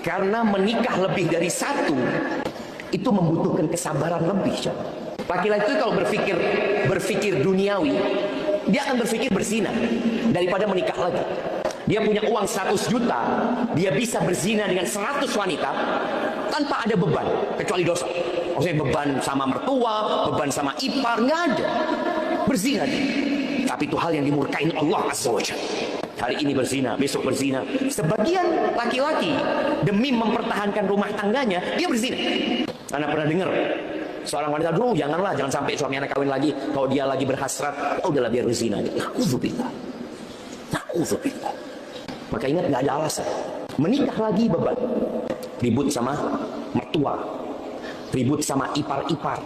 Karena menikah lebih dari satu itu membutuhkan kesabaran lebih. Laki-laki itu kalau berpikir duniawi, dia akan berpikir berzina daripada menikah lagi. Dia punya uang 100 juta, dia bisa berzina dengan 100 wanita tanpa ada beban kecuali dosa. Maksudnya beban sama mertua, beban sama ipar, nggak ada. Berzina dia. Tapi itu hal yang dimurkain Allah Azza wa Jalla. Hari ini berzina, besok berzina. Sebagian laki-laki demi mempertahankan rumah tangganya, dia berzina. Anda pernah dengar seorang wanita, "Duh, jangan sampai suami anak kawin lagi. Kalau dia lagi berhasrat, udahlah biar berzina." Na'udzubillah. Maka ingat, nggak ada alasan. Menikah lagi beban. Ribut sama mertua, ribut sama ipar-ipar,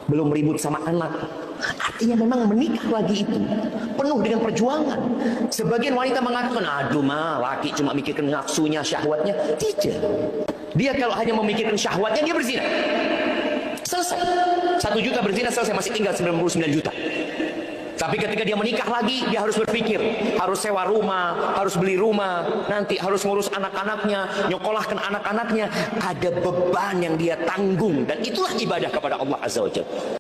belum ribut sama anak. Artinya memang menikah lagi itu penuh dengan perjuangan. Sebagian wanita mengatakan, "Aduh laki cuma mikirkan nafsunya, syahwatnya." Tidak. Dia kalau hanya memikirkan syahwatnya, dia berzina. Selesai. 1 juta berzina selesai, masih tinggal 99 juta. Tapi ketika dia menikah lagi, dia harus berpikir, harus sewa rumah, harus beli rumah, nanti harus ngurus anak-anaknya, nyokolahkan anak-anaknya. Ada beban yang dia tanggung, dan itulah ibadah kepada Allah Azza wa Jalla.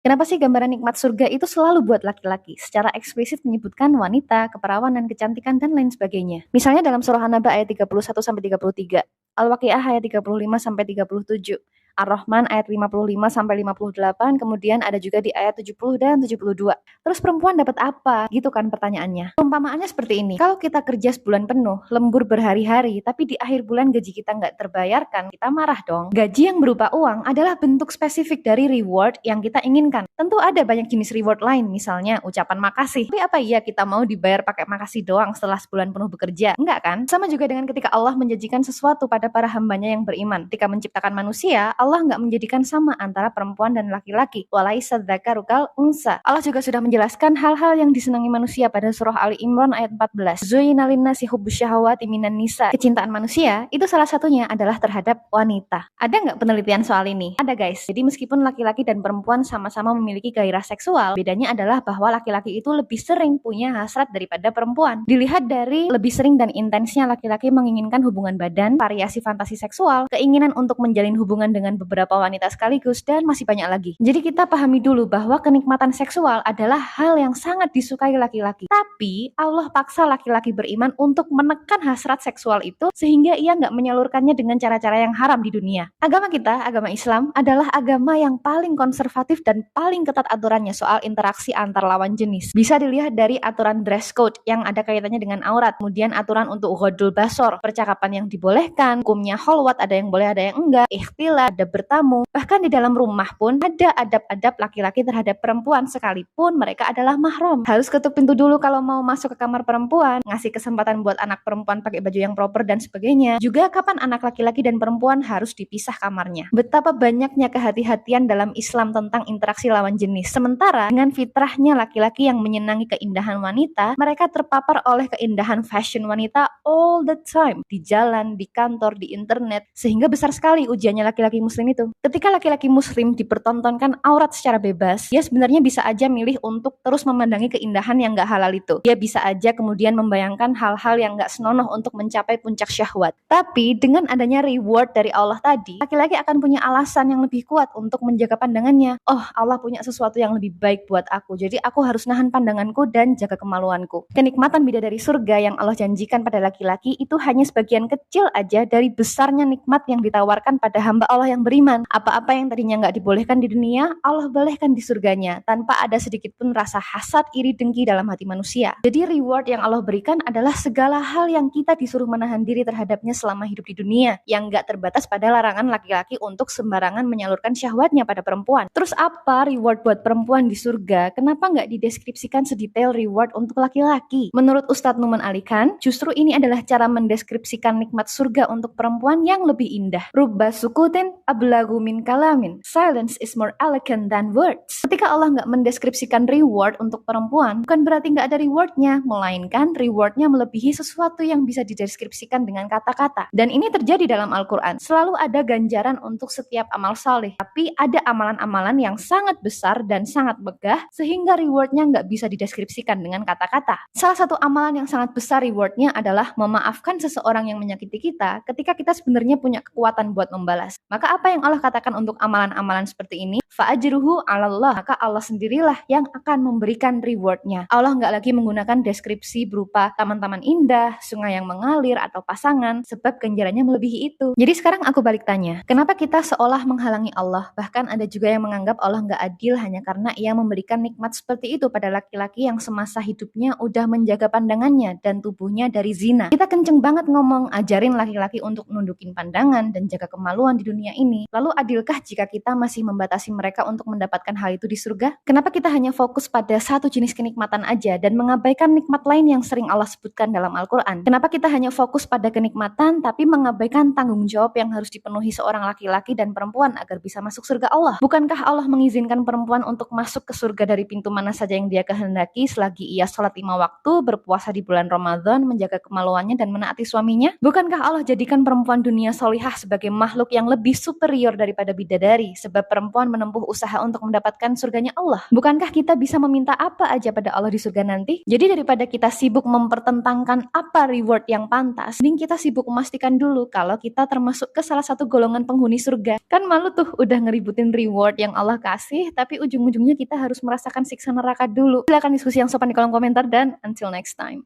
Kenapa sih gambaran nikmat surga itu selalu buat laki-laki? Secara eksplisit menyebutkan wanita, keperawanan, kecantikan, dan lain sebagainya. Misalnya dalam surah An-Naba ayat 31-33, Al-Waqiah ayat 35-37, Ar-Rahman ayat 55-58, kemudian ada juga di ayat 70 dan 72. Terus perempuan dapat apa? Gitu kan pertanyaannya. Perumpamaannya seperti ini. Kalau kita kerja sebulan penuh, lembur berhari-hari, tapi di akhir bulan gaji kita nggak terbayarkan, kita marah dong. Gaji yang berupa uang adalah bentuk spesifik dari reward yang kita inginkan. Tentu ada banyak jenis reward lain, misalnya ucapan makasih. Tapi apa iya kita mau dibayar pakai makasih doang setelah sebulan penuh bekerja? Enggak kan? Sama juga dengan ketika Allah menjanjikan sesuatu pada para hambanya yang beriman. Ketika menciptakan manusia, Allah nggak menjadikan sama antara perempuan dan laki-laki. Walaisa dzakaru kal unsa. Allah juga sudah menjelaskan hal-hal yang disenangi manusia pada surah Ali Imran ayat 14. Zuyyina linnasi hubbus syahawati minan nisa. Kecintaan manusia itu salah satunya adalah terhadap wanita. Ada nggak penelitian soal ini? Ada guys. Jadi meskipun laki-laki dan perempuan sama-sama memiliki gairah seksual, bedanya adalah bahwa laki-laki itu lebih sering punya hasrat daripada perempuan. Dilihat dari lebih sering dan intensnya laki-laki menginginkan hubungan badan, variasi fantasi seksual, keinginan untuk menjalin hubungan dengan beberapa wanita sekaligus, dan masih banyak lagi. Jadi kita pahami dulu bahwa kenikmatan seksual adalah hal yang sangat disukai laki-laki. Tapi Allah paksa laki-laki beriman untuk menekan hasrat seksual itu sehingga ia nggak menyalurkannya dengan cara-cara yang haram di dunia. Agama kita, agama Islam, adalah agama yang paling konservatif dan paling ketat aturannya soal interaksi antar lawan jenis. Bisa dilihat dari aturan dress code yang ada kaitannya dengan aurat, kemudian aturan untuk ghodul basor, percakapan yang dibolehkan, hukumnya kholwat, ada yang boleh ada yang enggak, ikhtilat, ada bertamu, bahkan di dalam rumah pun ada adab-adab laki-laki terhadap perempuan sekalipun mereka adalah mahram. Harus ketuk pintu dulu kalau mau masuk ke kamar perempuan, ngasih kesempatan buat anak perempuan pakai baju yang proper dan sebagainya. Juga kapan anak laki-laki dan perempuan harus dipisah kamarnya. Betapa banyaknya kehati-hatian dalam Islam tentang interaksi lawan jenis. Sementara dengan fitrahnya laki-laki yang menyenangi keindahan wanita, mereka terpapar oleh keindahan fashion wanita all the time, di jalan, di kantor, di internet, sehingga besar sekali ujiannya laki-laki muslim itu. Ketika laki-laki muslim dipertontonkan aurat secara bebas, dia sebenarnya bisa aja milih untuk terus memandangi keindahan yang gak halal itu. Dia bisa aja kemudian membayangkan hal-hal yang gak senonoh untuk mencapai puncak syahwat. Tapi dengan adanya reward dari Allah tadi, laki-laki akan punya alasan yang lebih kuat untuk menjaga pandangannya. Oh, Allah punya sesuatu yang lebih baik buat aku, jadi aku harus nahan pandanganku dan jaga kemaluanku. Kenikmatan bidadari surga yang Allah janjikan pada laki-laki itu hanya sebagian kecil aja dari besarnya nikmat yang ditawarkan pada hamba Allah yang beriman. Apa-apa yang tadinya nggak dibolehkan di dunia, Allah bolehkan di surganya, tanpa ada sedikit pun rasa hasad, iri, dengki dalam hati manusia. Jadi reward yang Allah berikan adalah segala hal yang kita disuruh menahan diri terhadapnya selama hidup di dunia, yang nggak terbatas pada larangan laki-laki untuk sembarangan menyalurkan syahwatnya pada perempuan. Terus apa reward buat perempuan di surga? Kenapa nggak dideskripsikan sedetail reward untuk laki-laki? Menurut Ustadz Numan Ali Khan, justru ini adalah cara mendeskripsikan nikmat surga untuk perempuan yang lebih indah. Rubba sukutin ablagu min kalamin. Silence is more elegant than words. Ketika Allah nggak mendeskripsikan reward untuk perempuan, bukan berarti nggak ada rewardnya, melainkan rewardnya melebihi sesuatu yang bisa dideskripsikan dengan kata-kata. Dan ini terjadi dalam Al-Quran. Selalu ada ganjaran untuk setiap amal saleh, tapi ada amalan-amalan yang sangat besar dan sangat megah, sehingga rewardnya nggak bisa dideskripsikan dengan kata-kata. Salah satu amalan yang sangat besar rewardnya adalah memaafkan seseorang yang menyakiti kita ketika kita sebenarnya punya kekuatan buat membalas. Maka apa yang Allah katakan untuk amalan-amalan seperti ini? Fa'ajruhu 'alallah. Maka Allah sendirilah yang akan memberikan rewardnya. Allah nggak lagi menggunakan deskripsi berupa taman-taman indah, sungai yang mengalir, atau pasangan, sebab ganjarannya melebihi itu. Jadi sekarang aku balik tanya, kenapa kita seolah menghalangi Allah? Bahkan ada juga yang menganggap Allah nggak adil hanya karena ia memberikan nikmat seperti itu pada laki-laki yang semasa hidupnya udah menjaga pandangannya dan tubuhnya dari zina. Kita kenceng banget ngomong, ajarin laki-laki untuk nundukin pandangan dan jaga kemaluan di dunia ini. Lalu adilkah jika kita masih membatasi mereka untuk mendapatkan hal itu di surga? Kenapa kita hanya fokus pada satu jenis kenikmatan aja dan mengabaikan nikmat lain yang sering Allah sebutkan dalam Al-Quran? Kenapa kita hanya fokus pada kenikmatan tapi mengabaikan tanggung jawab yang harus dipenuhi seorang laki-laki dan perempuan agar bisa masuk surga Allah? Bukankah Allah mengizinkan perempuan untuk masuk ke surga dari pintu mana saja yang dia kehendaki selagi ia sholat 5 waktu, berpuasa di bulan Ramadan, menjaga kemaluannya dan menaati suaminya? Bukankah Allah jadikan perempuan dunia solihah sebagai makhluk yang lebih superior daripada bidadari, sebab perempuan menempuh usaha untuk mendapatkan surganya Allah? Bukankah kita bisa meminta apa aja pada Allah di surga nanti? Jadi daripada kita sibuk mempertentangkan apa reward yang pantas, mending kita sibuk memastikan dulu kalau kita termasuk ke salah satu golongan penghuni surga. Kan malu tuh udah ngeributin reward yang Allah kasih, tapi ujung-ujungnya kita harus merasakan siksa neraka dulu. Silakan diskusi yang sopan di kolom komentar dan until next time.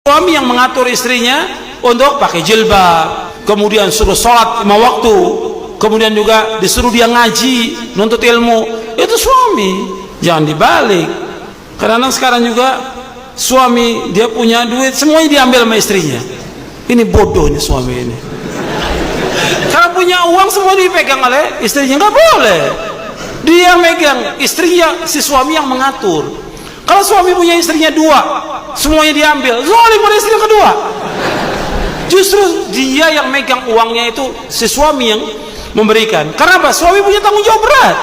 Suami yang mengatur istrinya untuk pakai jilbab, kemudian suruh sholat 5 waktu, kemudian juga disuruh dia ngaji, nuntut ilmu, itu suami. Jangan dibalik. Karena sekarang juga suami dia punya duit, semuanya diambil sama istrinya. Ini bodoh nih suami ini. Karena punya uang semua dipegang oleh istrinya, nggak boleh. Dia megang, istrinya si suami yang mengatur. Kalau suami punya istrinya 2, semuanya diambil, zalim pada istri yang kedua. Justru dia yang megang uangnya itu si suami yang memberikan. Karena apa? Suami punya tanggung jawab berat.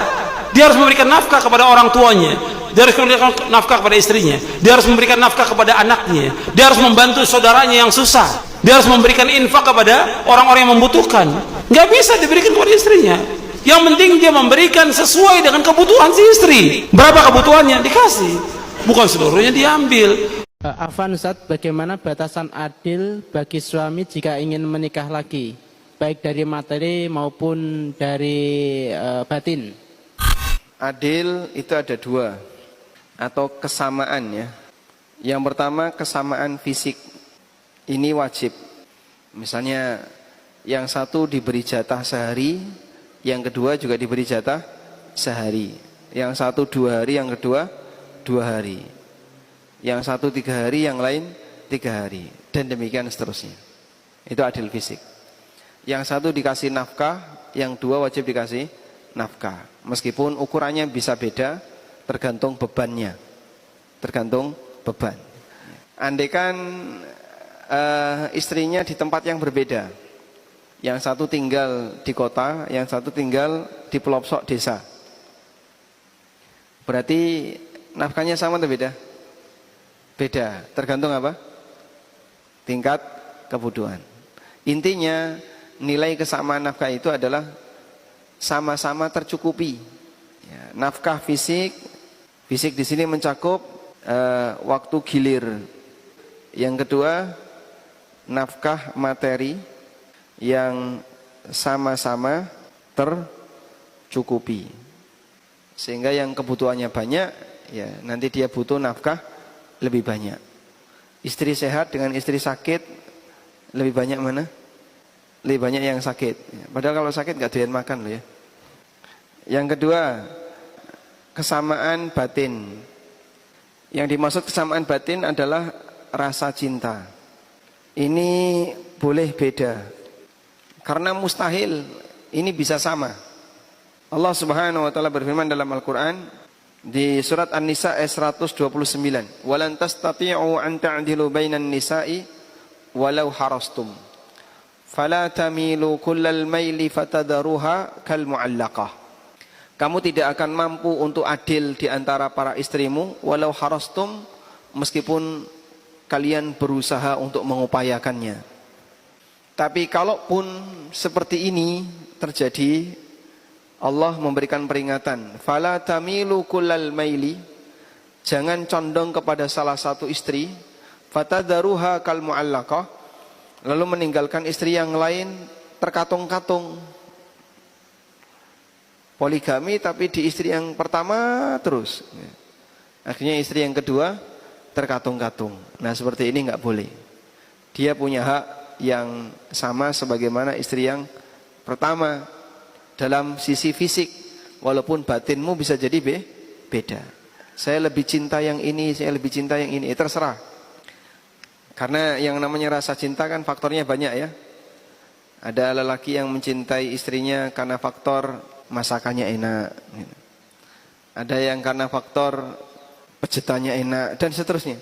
Dia harus memberikan nafkah kepada orang tuanya, dia harus memberikan nafkah kepada istrinya, dia harus memberikan nafkah kepada anaknya, dia harus membantu saudaranya yang susah, dia harus memberikan infak kepada orang-orang yang membutuhkan. Nggak bisa diberikan kepada istrinya. Yang penting dia memberikan sesuai dengan kebutuhan si istri. Berapa kebutuhannya dikasih, bukan seluruhnya diambil. Afwan Ustaz, bagaimana batasan adil bagi suami jika ingin menikah lagi, baik dari materi maupun dari batin? Adil itu ada 2 atau kesamaan ya. Yang pertama kesamaan fisik, ini wajib. Misalnya yang satu diberi jatah sehari, yang kedua juga diberi jatah sehari. Yang satu 2 hari, yang kedua 2 hari. Yang satu 3 hari, yang lain 3 hari. Dan demikian seterusnya. Itu adil fisik. Yang satu dikasih nafkah, yang 2 wajib dikasih nafkah. Meskipun ukurannya bisa beda, tergantung bebannya. Tergantung beban. Andaikan istrinya di tempat yang berbeda. Yang satu tinggal di kota, yang satu tinggal di pelosok desa. Berarti nafkahnya sama atau beda? Beda, tergantung apa? Tingkat kebutuhan. Intinya nilai kesamaan nafkah itu adalah sama-sama tercukupi. Ya, nafkah fisik di sini mencakup waktu gilir. Yang kedua, nafkah materi yang sama-sama tercukupi. Sehingga yang kebutuhannya banyak, ya nanti dia butuh nafkah lebih banyak. Istri sehat dengan istri sakit, lebih banyak mana? Lebih banyak yang sakit. Padahal kalau sakit nggak doyan makan loh ya. Yang kedua, kesamaan batin. Yang dimaksud kesamaan batin adalah rasa cinta. Ini boleh beda. Karena mustahil ini bisa sama. Allah Subhanahu wa taala berfirman dalam Al-Qur'an di surat An-Nisa ayat 129, "Walan tastati'u an ta'dilu bainan nisa'i walau harastum." Fala tamilu kullal maili fatadaruha kal mu'allaqah. Kamu tidak akan mampu untuk adil di antara para istrimu walau harastum, meskipun kalian berusaha untuk mengupayakannya. Tapi kalaupun seperti ini terjadi, Allah memberikan peringatan, fala tamilu kullal maili, jangan condong kepada salah satu istri, fatadaruha kal mu'allaqah, lalu meninggalkan istri yang lain terkatung-katung. Poligami tapi di istri yang pertama terus, akhirnya istri yang kedua terkatung-katung. Nah seperti ini nggak boleh. Dia punya hak yang sama sebagaimana istri yang pertama dalam sisi fisik, walaupun batinmu bisa jadi beda. Saya lebih cinta yang ini, saya lebih cinta yang ini, terserah. Karena yang namanya rasa cinta kan faktornya banyak ya. Ada lelaki yang mencintai istrinya karena faktor masakannya enak, ada yang karena faktor pejetannya enak, dan seterusnya.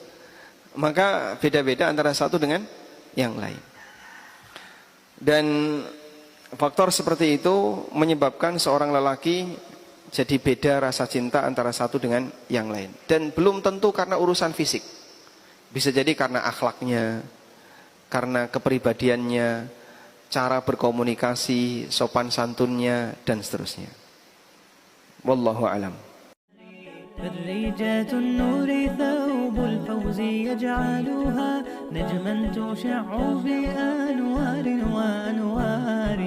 Maka beda-beda antara satu dengan yang lain. Dan faktor seperti itu menyebabkan seorang lelaki jadi beda rasa cinta antara satu dengan yang lain. Dan belum tentu karena urusan fisik, bisa jadi karena akhlaknya, karena kepribadiannya, cara berkomunikasi, sopan santunnya, dan seterusnya. Wallahu a'lam. الريجات النور ثوب الفوز يجعلها نجما تشع بأنوار وأنوار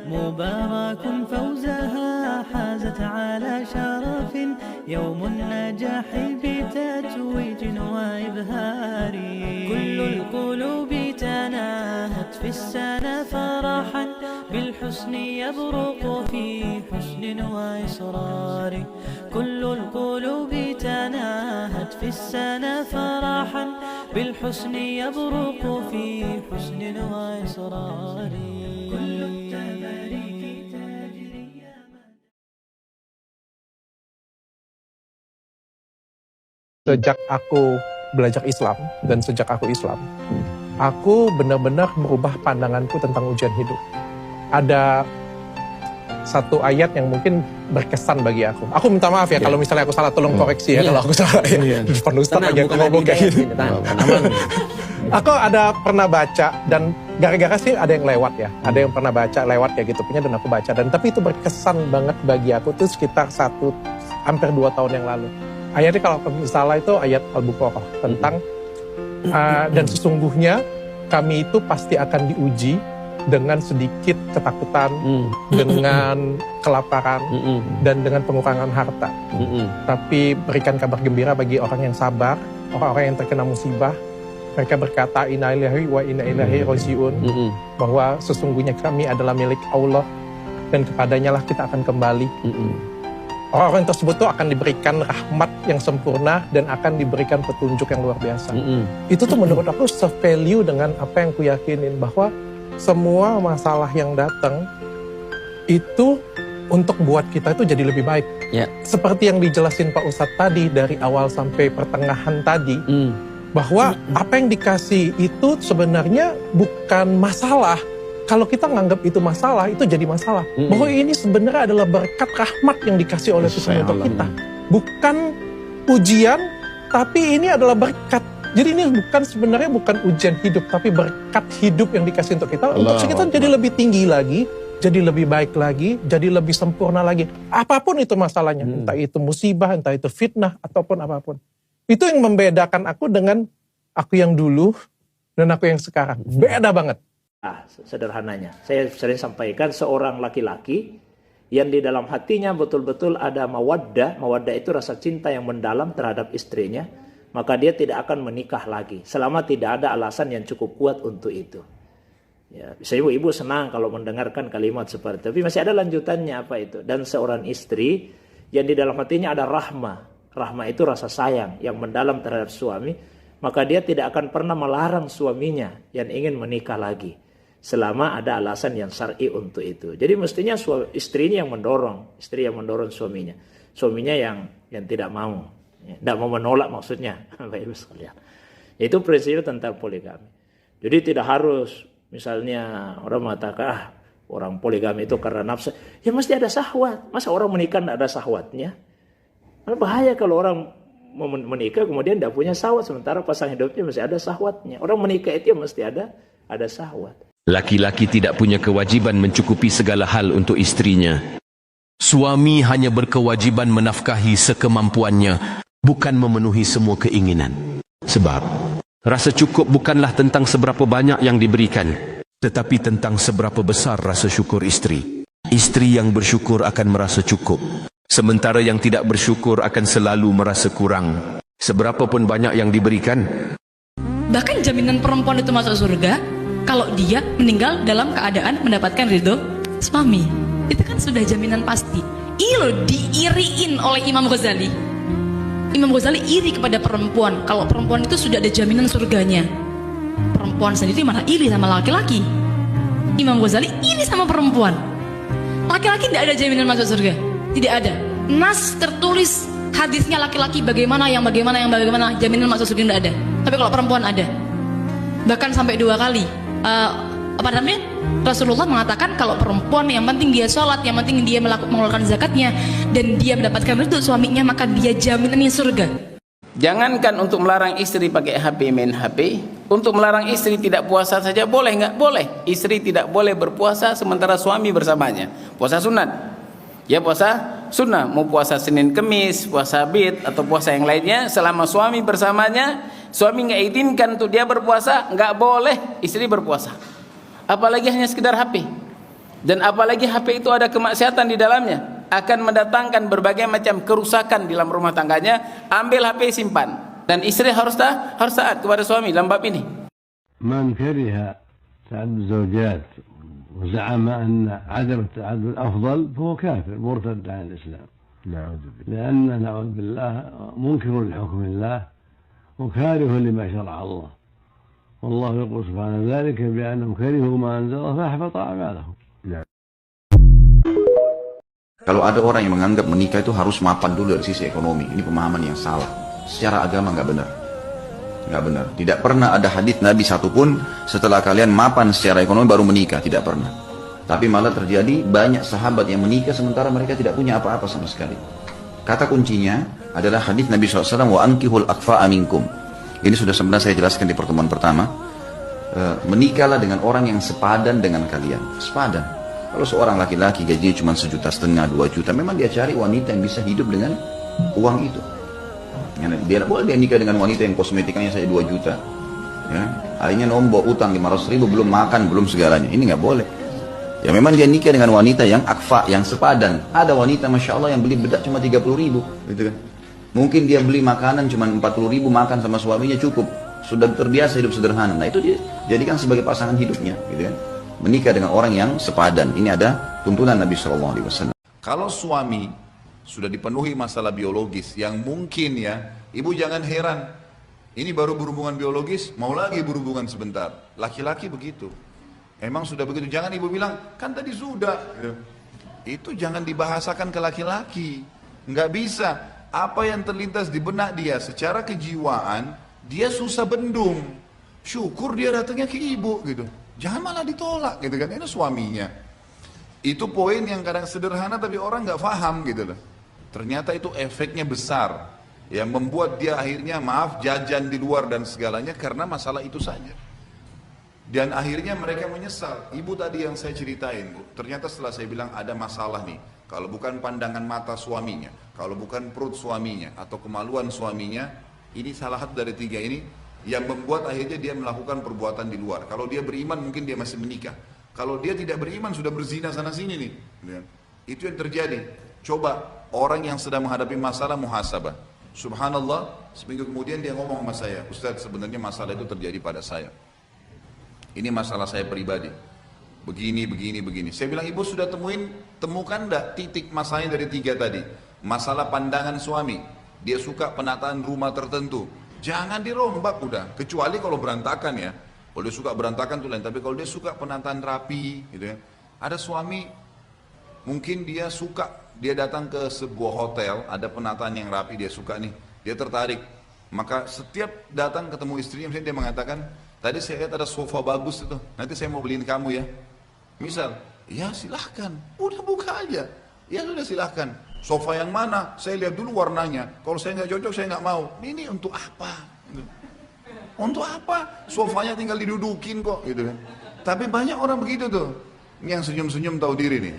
مبارك فوزها حازت على شرف يوم النجاح بتتويج وإبهار كل القلوب تناهت في السنة فرحا بالحسن يبرق في حسن وإصرار كل القلوب تناهت في السنة فرحا بالحسن يبرق في حسن وإصرار كل التباريك تجري. Sejak aku belajar Islam dan sejak aku Islam, aku benar-benar berubah pandanganku tentang ujian hidup. Ada satu ayat yang mungkin berkesan bagi aku. Aku minta maaf ya kalau misalnya aku salah, tolong koreksi ya kalau aku salah. Depan Ustaz lagi aku ngomong kayak gitu. Aku ada pernah baca, dan gara-gara sih ada yang lewat ya. Ada yang pernah baca lewat kayak gitu punya, dan aku baca. Dan tapi itu berkesan banget bagi aku tuh sekitar hampir 2 tahun yang lalu. Ayatnya kalau misalnya itu ayat Al-Baqarah tentang dan sesungguhnya kami itu pasti akan diuji dengan sedikit ketakutan, dengan kelaparan, dan dengan pengurangan harta. Tapi berikan kabar gembira bagi orang yang sabar, orang-orang yang terkena musibah. Mereka berkata, inna lillahi wa inna ilaihi raji'un, bahwa sesungguhnya kami adalah milik Allah dan kepadanya lah kita akan kembali. Orang-orang tersebut tuh akan diberikan rahmat yang sempurna dan akan diberikan petunjuk yang luar biasa. Itu tuh menurut aku se-value dengan apa yang ku yakinin, bahwa semua masalah yang datang itu untuk buat kita itu jadi lebih baik. Seperti yang dijelasin Pak Ustadz tadi dari awal sampai pertengahan tadi, bahwa apa yang dikasih itu sebenarnya bukan masalah. Kalau kita nganggap itu masalah, itu jadi masalah. Bahwa ini sebenarnya adalah berkat rahmat yang dikasih oleh Tuhan untuk kita. Bukan ujian, tapi ini adalah berkat. Jadi ini sebenarnya bukan ujian hidup, tapi berkat hidup yang dikasih untuk kita. Untuk kita jadi lebih tinggi lagi, jadi lebih baik lagi, jadi lebih sempurna lagi. Apapun itu masalahnya, entah itu musibah, entah itu fitnah, ataupun apapun. Itu yang membedakan aku dengan aku yang dulu dan aku yang sekarang. Beda banget. Sederhananya, saya sering sampaikan, seorang laki-laki yang di dalam hatinya betul-betul ada mawaddah itu rasa cinta yang mendalam terhadap istrinya, maka dia tidak akan menikah lagi selama tidak ada alasan yang cukup kuat untuk itu. Ya, bisa ibu senang kalau mendengarkan kalimat seperti itu, tapi masih ada lanjutannya apa itu. Dan seorang istri yang di dalam hatinya ada rahmah itu rasa sayang yang mendalam terhadap suami, maka dia tidak akan pernah melarang suaminya yang ingin menikah lagi selama ada alasan yang syar'i untuk itu. Jadi mestinya istrinya yang mendorong, istri yang mendorong suaminya yang tidak mau, tidak mau menolak maksudnya, Bapak Ibu sekalian. Itu prinsip tentang poligami. Jadi tidak harus Misalnya orang mengatakan, orang poligami itu karena nafsu. Ya mesti ada syahwat. Masa orang menikah tidak ada syahwatnya? Karena bahaya kalau orang menikah kemudian tidak punya syahwat, sementara pasangan hidupnya masih ada syahwatnya. Orang menikah itu mesti ada syahwat. Laki-laki tidak punya kewajiban mencukupi segala hal untuk istrinya. Suami hanya berkewajiban menafkahi sekemampuannya, bukan memenuhi semua keinginan. Sebab rasa cukup bukanlah tentang seberapa banyak yang diberikan, tetapi tentang seberapa besar rasa syukur istri. Istri yang bersyukur akan merasa cukup, sementara yang tidak bersyukur akan selalu merasa kurang. Seberapapun banyak yang diberikan. Bahkan jaminan perempuan itu masuk surga kalau dia meninggal dalam keadaan mendapatkan ridho suami. Itu kan sudah jaminan pasti. Ini loh diiriin oleh Imam Ghazali. Imam Ghazali iri kepada perempuan kalau perempuan itu sudah ada jaminan surganya. Perempuan sendiri malah iri sama laki-laki. Imam Ghazali iri sama perempuan. Laki-laki tidak ada jaminan masuk surga, tidak ada. Nas tertulis hadisnya laki-laki bagaimana jaminan masuk surga tidak ada. Tapi kalau perempuan ada. Bahkan sampai 2 kali. Rasulullah mengatakan kalau perempuan yang penting dia sholat, yang penting dia mengeluarkan zakatnya, dan dia mendapatkan ridho suaminya, maka dia jaminannya surga. Jangankan untuk melarang istri pakai HP, main HP, untuk melarang istri tidak puasa saja boleh nggak? Boleh. Istri tidak boleh berpuasa sementara suami bersamanya. Puasa sunat. Ya puasa sunnah, mau puasa Senin Kemis, puasa Bid atau puasa yang lainnya, selama suami bersamanya, suami nggak izinkan untuk dia berpuasa, nggak boleh istri berpuasa. Apalagi hanya sekedar HP. Dan apalagi HP itu ada kemaksiatan di dalamnya, akan mendatangkan berbagai macam kerusakan di dalam rumah tangganya. Ambil HP, simpan. Dan istri harus taat kepada suami dalam bab ini. Man kariha ta'addud zawjat وزعم أن عدم التعدد أفضل فهو كافر مرتد عن الإسلام. لأنه نعوذ بالله منكر لحكم الله وكاره لما شرع الله. والله يقول سبحانه ذلك بأنهم كرهوا ما أنزل الله فأحبط أعمالهم. Kalau ada orang yang menganggap menikah itu harus mapan dulu dari sisi ekonomi, ini pemahaman yang salah. Secara agama nggak benar. Nggak benar. Tidak pernah ada hadis Nabi satupun setelah kalian mapan secara ekonomi baru menikah. Tidak pernah. Tapi malah terjadi banyak sahabat yang menikah sementara mereka tidak punya apa-apa sama sekali. Kata kuncinya adalah hadis Nabi SAW, wa ankihul akfa'a minkum. Ini sudah sebenarnya saya jelaskan di pertemuan pertama. Menikahlah dengan orang yang sepadan dengan kalian. Sepadan. Kalau seorang laki-laki gajinya cuma 1,5 juta, 2 juta, memang dia cari wanita yang bisa hidup dengan uang itu. Dia boleh dia nikah dengan wanita yang kosmetikanya saja 2 juta, ya, akhirnya nombok utang 500.000, belum makan, belum segalanya. Ini nggak boleh. Ya memang dia nikah dengan wanita yang akfa, yang sepadan. Ada wanita masya Allah yang beli bedak cuma 30.000, gitu kan. Mungkin dia beli makanan cuma 40.000, makan sama suaminya cukup, sudah terbiasa hidup sederhana. Nah itu dia jadikan sebagai pasangan hidupnya, gitu kan. Menikah dengan orang yang sepadan. Ini ada tuntunan Nabi SAW. Kalau suami sudah dipenuhi masalah biologis yang mungkin ya, ibu jangan heran, ini baru berhubungan biologis, mau lagi berhubungan sebentar. Laki-laki begitu, emang sudah begitu. Jangan ibu bilang, kan tadi sudah. Itu jangan dibahasakan ke laki-laki, nggak bisa. Apa yang terlintas di benak dia secara kejiwaan, dia susah bendung. Syukur dia datangnya ke ibu gitu, jangan malah ditolak gitu kan. Ini suaminya. Itu poin yang kadang sederhana tapi orang nggak paham gitu loh. Ternyata itu efeknya besar, yang membuat dia akhirnya jajan di luar dan segalanya karena masalah itu saja. Dan akhirnya mereka menyesal. Ibu tadi yang saya ceritain, Bu, ternyata setelah saya bilang ada masalah nih, kalau bukan pandangan mata suaminya, kalau bukan perut suaminya atau kemaluan suaminya, ini salah satu dari 3 ini yang membuat akhirnya dia melakukan perbuatan di luar. Kalau dia beriman mungkin dia masih menikah. Kalau dia tidak beriman sudah berzina sana sini nih. Itu yang terjadi. Coba orang yang sedang menghadapi masalah muhasabah. Subhanallah, seminggu kemudian dia ngomong sama saya, Ustaz sebenarnya masalah itu terjadi pada saya. Ini masalah saya pribadi. Begini. Saya bilang, ibu sudah temukan enggak titik masalahnya dari 3 tadi? Masalah pandangan suami. Dia suka penataan rumah tertentu. Jangan dirombak udah. Kecuali kalau berantakan ya. Kalau dia suka berantakan tuh lain, tapi kalau dia suka penataan rapi gitu ya. Ada suami mungkin dia suka, dia datang ke sebuah hotel, ada penataan yang rapi, dia suka nih, dia tertarik. Maka setiap datang ketemu istrinya, misalnya dia mengatakan, Tadi saya lihat ada sofa bagus itu, nanti saya mau beliin kamu ya. Misal, ya silahkan, udah buka aja. Ya sudah silahkan. Sofa yang mana? Saya lihat dulu warnanya. Kalau saya nggak cocok, saya nggak mau. Ini untuk apa? Untuk apa? Sofanya tinggal didudukin kok, gitu kan. Tapi banyak orang begitu tuh. Ini yang senyum-senyum tahu diri nih.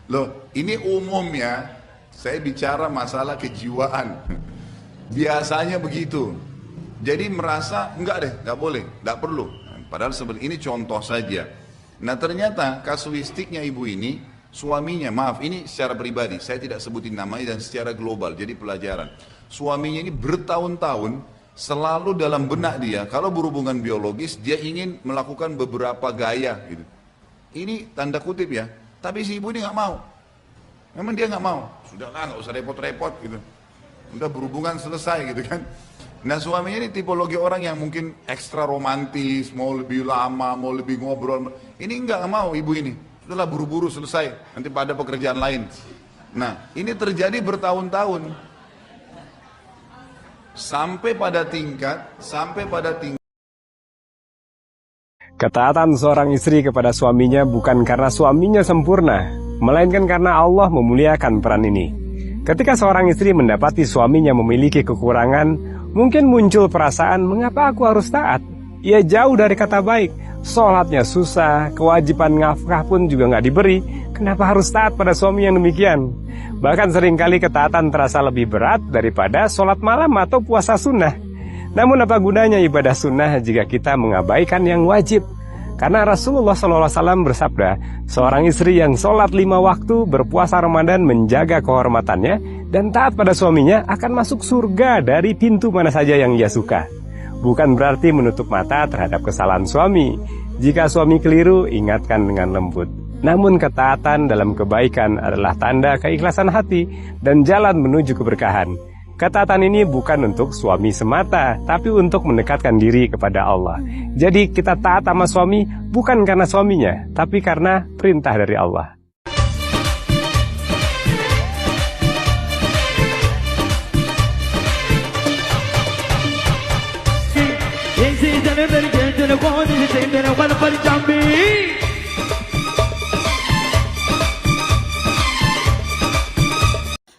Loh, ini umum ya. Saya bicara masalah kejiwaan. Biasanya begitu. Jadi merasa enggak deh, enggak boleh, enggak perlu. Padahal sebenarnya ini contoh saja. Nah ternyata kasuistiknya ibu ini, suaminya, maaf ini secara pribadi, saya tidak sebutin namanya dan secara global, jadi pelajaran. Suaminya ini bertahun-tahun selalu dalam benak dia, kalau berhubungan biologis dia ingin melakukan beberapa gaya gitu. Ini tanda kutip ya, tapi si ibu ini nggak mau. Memang dia nggak mau. Sudahlah, nggak usah repot-repot gitu. Udah berhubungan selesai gitu kan. Nah suaminya ini tipologi orang yang mungkin ekstra romantis, mau lebih lama, mau lebih ngobrol. Ini nggak mau ibu ini. Sudahlah buru-buru selesai, nanti pada pekerjaan lain. Nah ini terjadi bertahun-tahun. Sampai pada tingkat Ketaatan seorang istri kepada suaminya bukan karena suaminya sempurna, melainkan karena Allah memuliakan peran ini. Ketika seorang istri mendapati suaminya memiliki kekurangan, mungkin muncul perasaan, mengapa aku harus taat? Ia jauh dari kata baik, sholatnya susah, kewajiban nafkah pun juga nggak diberi, kenapa harus taat pada suami yang demikian? Bahkan seringkali ketaatan terasa lebih berat daripada sholat malam atau puasa sunnah. Namun apa gunanya ibadah sunnah jika kita mengabaikan yang wajib? Karena Rasulullah SAW bersabda, seorang istri yang sholat 5 waktu, berpuasa Ramadan, menjaga kehormatannya, dan taat pada suaminya akan masuk surga dari pintu mana saja yang ia suka. Bukan berarti menutup mata terhadap kesalahan suami. Jika suami keliru, ingatkan dengan lembut. Namun ketaatan dalam kebaikan adalah tanda keikhlasan hati dan jalan menuju keberkahan. Ketaatan ini bukan untuk suami semata, tapi untuk mendekatkan diri kepada Allah. Jadi kita taat sama suami bukan karena suaminya, tapi karena perintah dari Allah.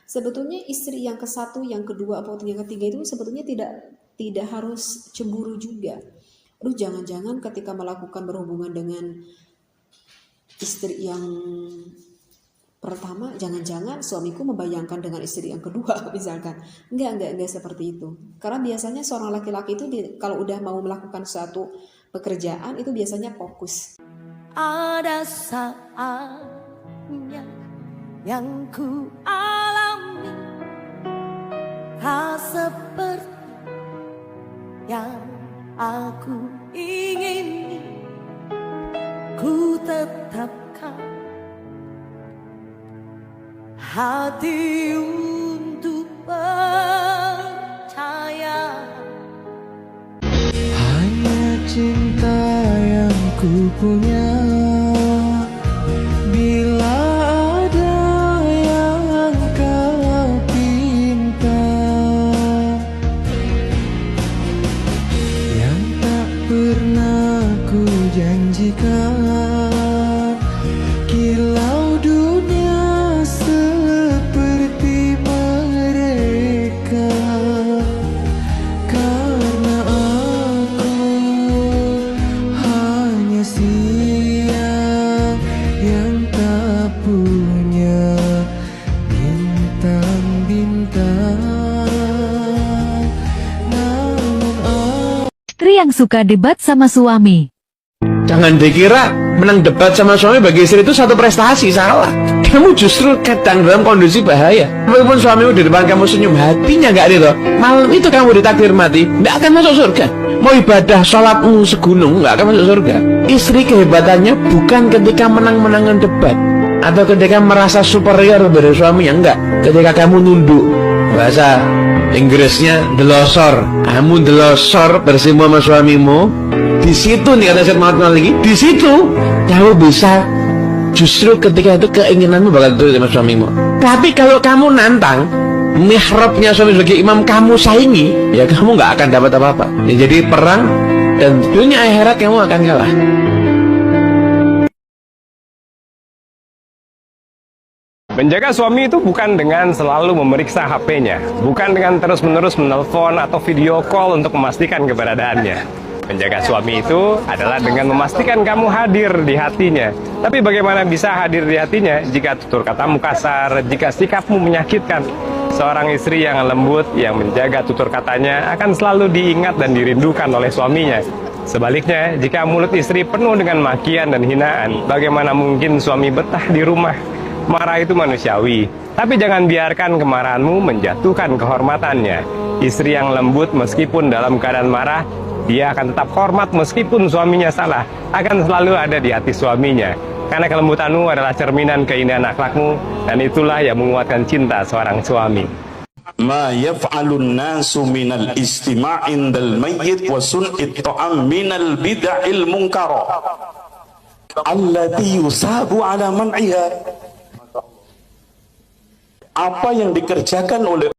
Sebetulnya istri yang ke-1, yang kedua, atau yang ketiga itu sebetulnya tidak harus cemburu juga. Aduh, jangan-jangan ketika melakukan berhubungan dengan istri yang pertama, jangan-jangan suamiku membayangkan dengan istri yang kedua misalkan. Enggak seperti itu. Karena biasanya seorang laki-laki itu kalau udah mau melakukan suatu pekerjaan itu biasanya fokus. Ada saatnya yang ku alami, tak seperti yang aku ingini. Ku tetapkan hati untuk percaya. Hanya cinta yang ku punya, bila ada yang kau pinta, yang tak pernah ku janjikan, kilau dunia seperti mereka. Karena aku hanya siang yang tak punya bintang-bintang. Istri yang suka debat sama suami. Jangan dikira menang debat sama suami bagi istri itu satu prestasi, salah. Kamu justru kadang dalam kondisi bahaya. Walaupun suamimu di depan kamu senyum, hatinya nggak ada. Malam itu kamu ditakdir mati, nggak akan masuk surga. Mau ibadah sholatmu segunung, nggak akan masuk surga. Istri kehebatannya bukan ketika menang-menangan debat atau ketika merasa superior pada suaminya, enggak. Ketika kamu nunduk, bahasa Inggrisnya delosor, kamu delosor bersama sama suamimu. Di situ nih kata Syed Muhammad lagi, di situ kamu bisa justru ketika itu keinginanmu bakal diterima suamimu. Tapi kalau kamu nantang, mihrabnya suami sebagai imam kamu saingi, ya kamu nggak akan dapat apa-apa. Ya, jadi perang dan dunia akhirat kamu akan kalah. Menjaga suami itu bukan dengan selalu memeriksa HP-nya, bukan dengan terus-menerus menelpon atau video call untuk memastikan keberadaannya. Menjaga suami itu adalah dengan memastikan kamu hadir di hatinya. Tapi bagaimana bisa hadir di hatinya jika tutur katamu kasar, jika sikapmu menyakitkan? Seorang istri yang lembut, yang menjaga tutur katanya akan selalu diingat dan dirindukan oleh suaminya. Sebaliknya, jika mulut istri penuh dengan makian dan hinaan, bagaimana mungkin suami betah di rumah? Marah itu manusiawi, tapi jangan biarkan kemarahanmu menjatuhkan kehormatannya. Istri yang lembut meskipun dalam keadaan marah, dia akan tetap hormat meskipun suaminya salah, akan selalu ada di hati suaminya. Karena kelembutanmu adalah cerminan keindahan akhlakmu, dan itulah yang menguatkan cinta seorang suami. Ma yaf'alun nasu minal istima' indal mayyit wa sun'it ta'am minal bid'il munkara allati yusabu ala man'iha. Apa yang dikerjakan oleh